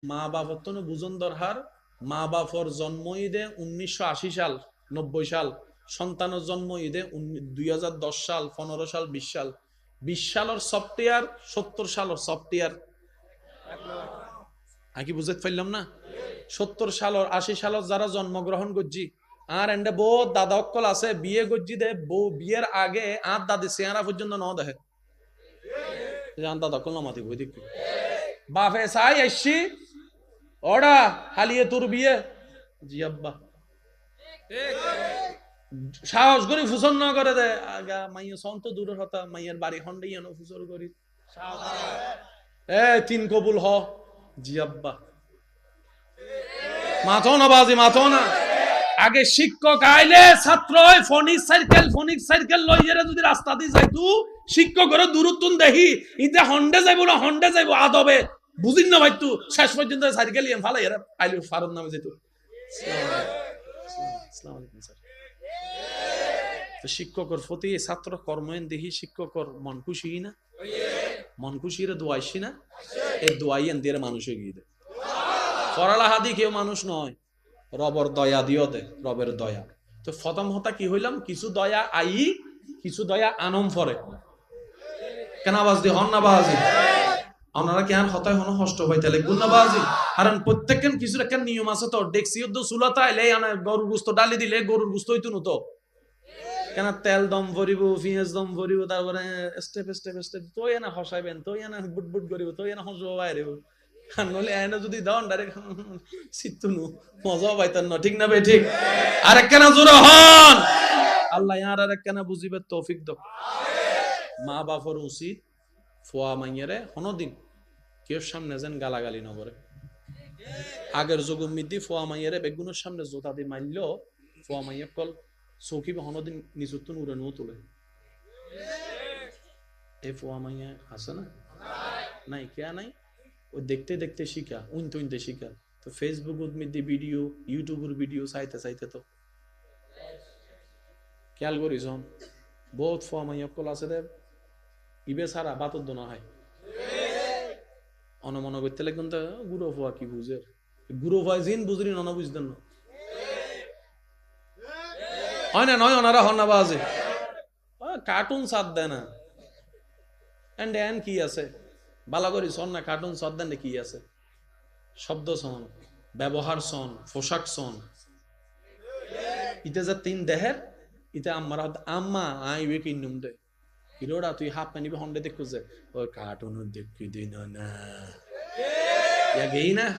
মা বাবার তো বুঝন দরকার। মা বাপর জন্ম ঈদে 1980 সাল, 90 সাল, সন্তানের জন্ম ঈদে 2010 সাল, 15 সাল, 20 সাল, 20 সালের সফটওয়্যার, 70 সালের সফটওয়্যার। আমি কি বুঝতে পারলাম না? 70 সালের 80 সালের যারা জন্মগ্রহণ করছি, আর এন্ডে বহুত দাদা অক্কল আছে বিয়ে করছি দে, বউ বিয়ের আগে আর দাদি চেহারা পর্যন্ত ন দেখে। দাদা অক্কল নমাতি বই দেখবি বাপে চাই আসছি ওরা হালিয়ে তোর বিয়ে। জি আব্বা সাহস করি ফুসন না করে দে আগা মাইয়া সন্ত দূরের হতা মাইয়ের বাড়ি হন্ডে এনো ফুসর করি এ তিন কবুল হ। জি আব্বা মাথো না বাজি মাথো না। আগে শিক্ষক আইলে ছাত্র ফনিক সাইকেল লই যারা যদি রাস্তা দিয়ে যাইতু শিক্ষকের দূরত্ব দেখি ইতে হন্ডে যাইব না হন্ডে যাইব আদবে বুঝিন না ভাই তু শেষ পর্যন্ত সাইকেল ইয়ে ফালাই এরা আইলে ফারুন নামে যেত। আসসালামু আলাইকুম স্যার। তো শিক্ষকের প্রতি ছাত্র কর্ময়ন দেখি শিক্ষকর মন খুশি না, মন খুশির দোয়াইছি না, এই দোয়াইয়েন দিয়ে মানুষ এগিয়ে দেয়। পড়ালেখা দিয়ে কেউ মানুষ নয়, রবর দয়া দিও দে, রবের দয়া। তো প্রথম হতা কি হইলাম, কিছু দয়া আই, কিছু দয়া আনম ফরে। কেন আওয়াজ দি হন না বাজি? আপনারা কেন হতায় হন হষ্ট হইতে লাগবে না বাজি? কারণ প্রত্যেকজন কিছুর একটা নিয়ম আছে। তো দেখছি চুলাতে আইলে গরুর গুস্ত ডালি দিলে গরুর গুস্ত হইতো না তো। কেন তেল দম ভরিব, পিঁয়াজ দম ভরিব, তারপরে স্টেপ স্টেপ স্টেপ তো এনে হসাইবেন, তো এনে বুট বুট করিব, তো এনে হসব বাইরে নলে এনে যদি দাও ডাইরেক্ট সিতুনু মজা পাইতেন না। ঠিক না বে ঠিক? আরেক কেনা জোরে হন আল্লাহ ইয়ার আরেক কেনা বুঝিবে তৌফিক দাও। মা বাপর উচিত ফোয়া মাইয়ারে হনদিন কেউ সামনে যেন গালাগালি না করে। আগের যুগ মিদি ফোয়া মাইয়ারে বেগুনের সামনে জোতা দিয়ে মারল, ফোয়া মাইয়া কল চৌকি বা হনদিন নিজত্ব উড়ে নো তোলে। এ ফোয়া মাইয়া আছে না? নাই কে নাই? ওই দেখতে দেখতে শিখা, উনতে উনতে শিখা। তো ফেসবুক মধ্যে ভিডিও, ইউটিউবের ভিডিও চাইতে চাইতে তো খেয়াল করিস বহুত ফোয়া মাইয়া কল আছে রে ইবে সারা বাতর দোনা হয় অনমন করতে লাগবেন। তো গুরু ফোয়া কি বুঝে, গুরু ফোয়া জিন বুঝলি না বুঝতেন না হয় না? নয় ওনারা হন না বাজে কার্টুন সাথ দেয় না। এন্ড এন কি আছে বালা করি শোন না, কার্টুন সাথ দেন কি আছে? শব্দ শোন, ব্যবহার শোন, পোশাক শোন। ইতে যে তিন দেহের ইতে আমার আম্মা আইবে কিনুম দে হিরোড়া তুই হাফ পানিবে হন্ডে দেখো যে ওই কার্টুন দেখি দিন না গেই না